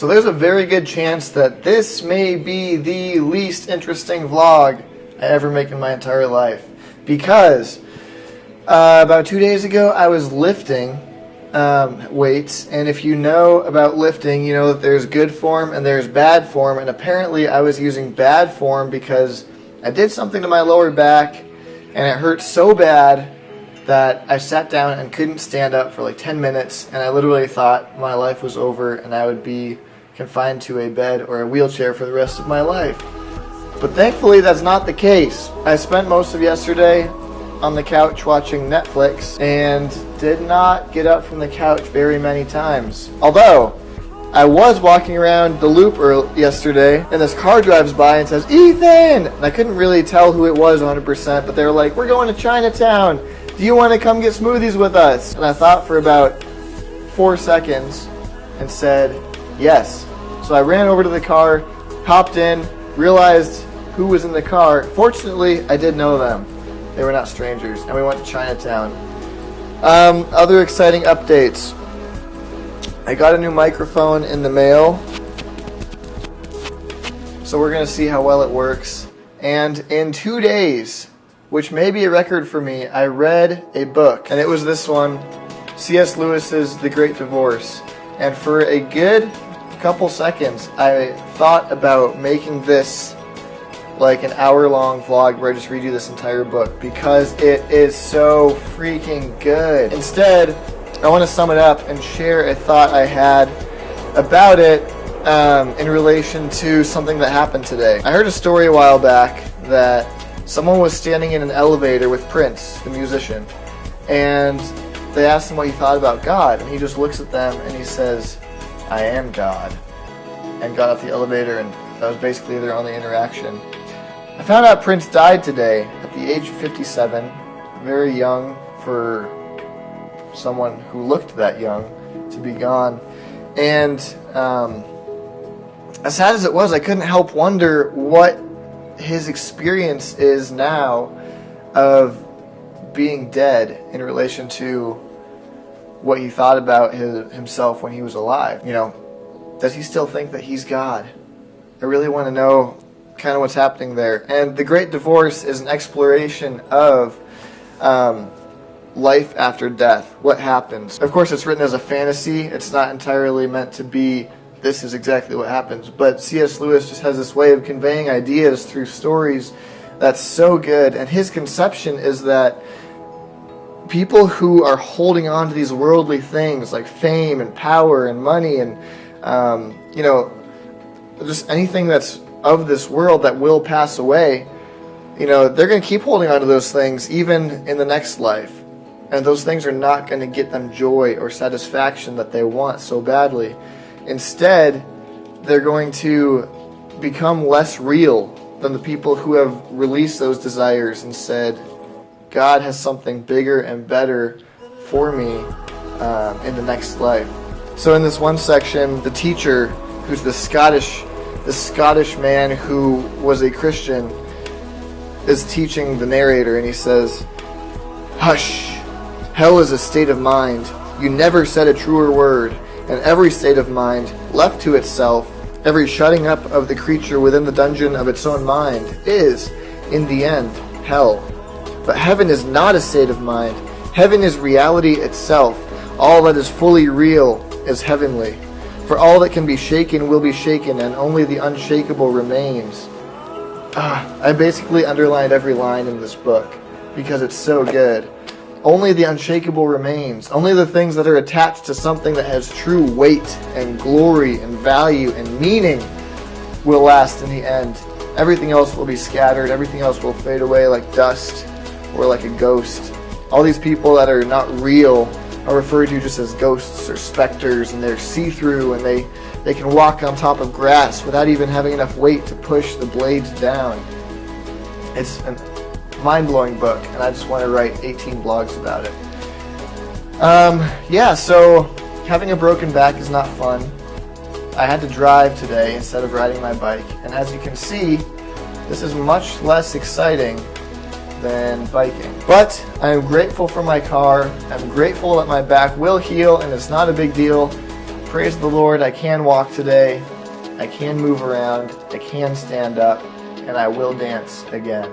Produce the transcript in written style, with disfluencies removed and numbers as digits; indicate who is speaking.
Speaker 1: So there's a very good chance that this may be the least interesting vlog I ever make in my entire life. Because about 2 days ago I was lifting weights, and if you know about lifting, you know that there's good form and there's bad form, and apparently I was using bad form because I did something to my lower back and it hurt so bad that I sat down and couldn't stand up for like 10 minutes, and I literally thought my life was over and I would be confined to a bed or a wheelchair for the rest of my life. But thankfully that's not the case. I spent most of yesterday on the couch watching Netflix and did not get up from the couch very many times. Although I was walking around the loop yesterday, and this car drives by and says, "Ethan!" And I couldn't really tell who it was 100%, but they were like, "We're going to Chinatown. Do you want to come get smoothies with us?" And I thought for about 4 seconds and said, yes. So I ran over to the car, hopped in, realized who was in the car. Fortunately, I did know them. They were not strangers, and we went to Chinatown. Other exciting updates. I got a new microphone in the mail, so we're going to see how well it works. And in 2 days, which may be a record for me, I read a book, and it was this one, C.S. Lewis's The Great Divorce. And for a good couple seconds, I thought about making this like an hour-long vlog where I just read you this entire book, because it is so freaking good. Instead, I want to sum it up and share a thought I had about it in relation to something that happened today. I heard a story a while back that someone was standing in an elevator with Prince, the musician, and they asked him what he thought about God, and he just looks at them and he says, "I am God," and got off the elevator, and that was basically their only interaction. I found out Prince died today at the age of 57, very young for someone who looked that young to be gone. And as sad as it was, I couldn't help wonder what his experience is now of being dead in relation to what he thought about himself when he was alive. You know, does he still think that he's God? I really want to know kind of what's happening there. And The Great Divorce is an exploration of life after death. What happens? Of course, it's written as a fantasy. It's not entirely meant to be this is exactly what happens. But C.S. Lewis just has this way of conveying ideas through stories that's so good. And his conception is that people who are holding on to these worldly things like fame and power and money and just anything that's of this world that will pass away, they're going to keep holding on to those things even in the next life. And those things are not going to get them joy or satisfaction that they want so badly. Instead, they're going to become less real than the people who have released those desires and said, God has something bigger and better for me in the next life. So in this one section, the teacher, who's the Scottish man who was a Christian, is teaching the narrator, and he says, "Hush! Hell is a state of mind. You never said a truer word. And every state of mind, left to itself, every shutting up of the creature within the dungeon of its own mind, is, in the end, hell. But heaven is not a state of mind. Heaven is reality itself. All that is fully real is heavenly. For all that can be shaken will be shaken, and only the unshakable remains." I basically underlined every line in this book because it's so good. Only the unshakable remains. Only the things that are attached to something that has true weight and glory and value and meaning will last in the end. Everything else will be scattered. Everything else will fade away like dust or like a ghost. All these people that are not real are referred to just as ghosts or specters, and they're see-through, and they can walk on top of grass without even having enough weight to push the blades down. It's a mind-blowing book, and I just want to write 18 blogs about it. So having a broken back is not fun. I had to drive today instead of riding my bike, and as you can see, this is much less exciting than biking. But I am grateful for my car. I'm grateful that my back will heal, and it's not a big deal. praise the Lord, I can walk today, I can move around, I can stand up, and I will dance again.